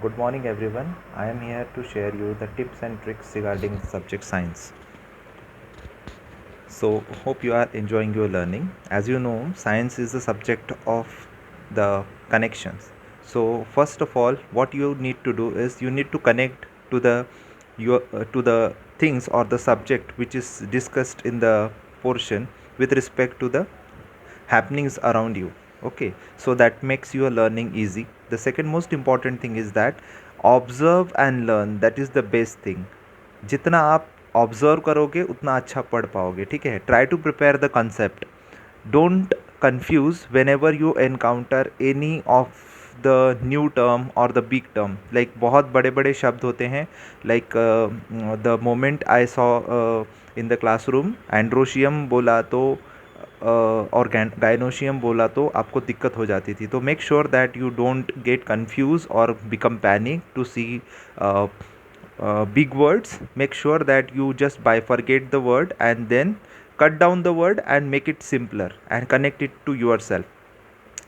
Good morning everyone. I am here to share you the tips and tricks regarding subject science. So hope you are enjoying your learning. As you know, science is the subject of the connections. So first of all, what you need to do is you need to connect to the things or the subject which is discussed in the portion with respect to the happenings around you. Okay, so that makes your learning easy. The second most important thing is that observe and learn, that is the best thing. जितना आप observe करोगे उतना अच्छा पढ़ पाओगे. ठीक है, try to prepare the concept. Don't confuse whenever you encounter any of the new term और द बिग टर्म. लाइक बहुत बड़े बड़े शब्द होते हैं. Like the moment I saw in the classroom androecium बोला तो और गाइनोशियम बोला तो आपको दिक्कत हो जाती थी. तो make sure that you don't get confuse और become panic to see big words. Make sure that you just bifurcate the word and then cut down the word and make it simpler and connect it to yourself.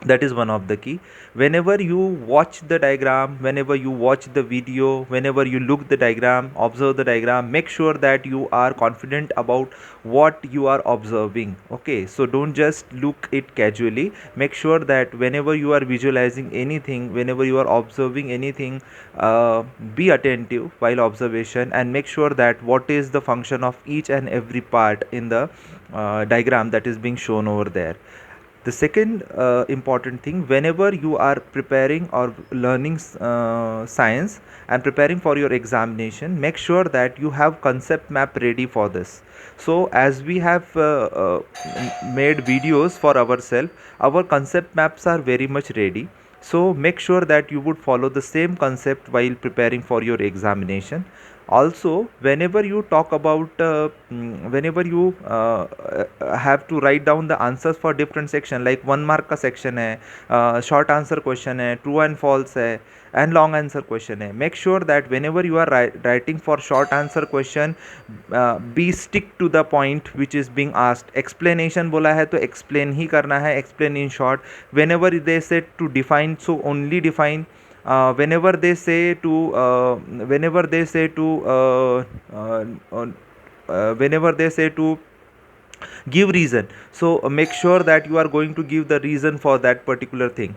That is one of the key. Whenever you watch the diagram, whenever you watch the video, whenever you look the diagram, observe the diagram, make sure that you are confident about what you are observing. Okay, so don't just look it casually. Make sure that whenever you are visualizing anything, whenever you are observing anything, be attentive while observation and make sure that what is the function of each and every part in the diagram that is being shown over there. The second important thing, whenever you are preparing or learning science and preparing for your examination, make sure that you have concept map ready for this. So as we have made videos for ourselves, our concept maps are very much ready. So make sure that you would follow the same concept while preparing for your examination. Also, whenever you talk about whenever you have to write down the answers for different section, like 1 mark का section है, short answer question है, true and false है, and long answer question है. Make sure that whenever you are writing for short answer question, be stick to the point which is being asked. Explanation बोला है तो explain ही करना है, explain in short. Whenever they say to define, so only define. Whenever they say to whenever they say to give reason, so make sure that you are going to give the reason for that particular thing.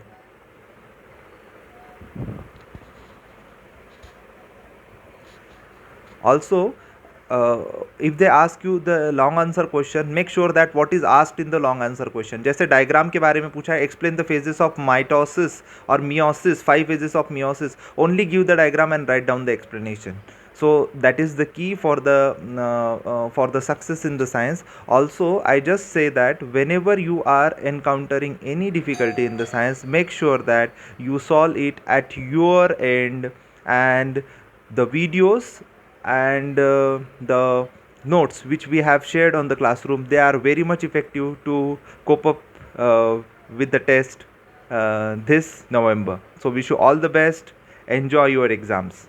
Also, if they ask you the long answer question, make sure that what is asked in the long answer question. जैसे diagram के बारे में पूछा है, explain the phases of mitosis or meiosis, 5 phases of meiosis. Only give the diagram and write down the explanation. So that is the key for the success in the science. Also, I just say that whenever you are encountering any difficulty in the science, make sure that you solve it at your end, and the videos and the notes which we have shared on the classroom, they are very much effective to cope up with the test this November. So wish you all the best. Enjoy your exams.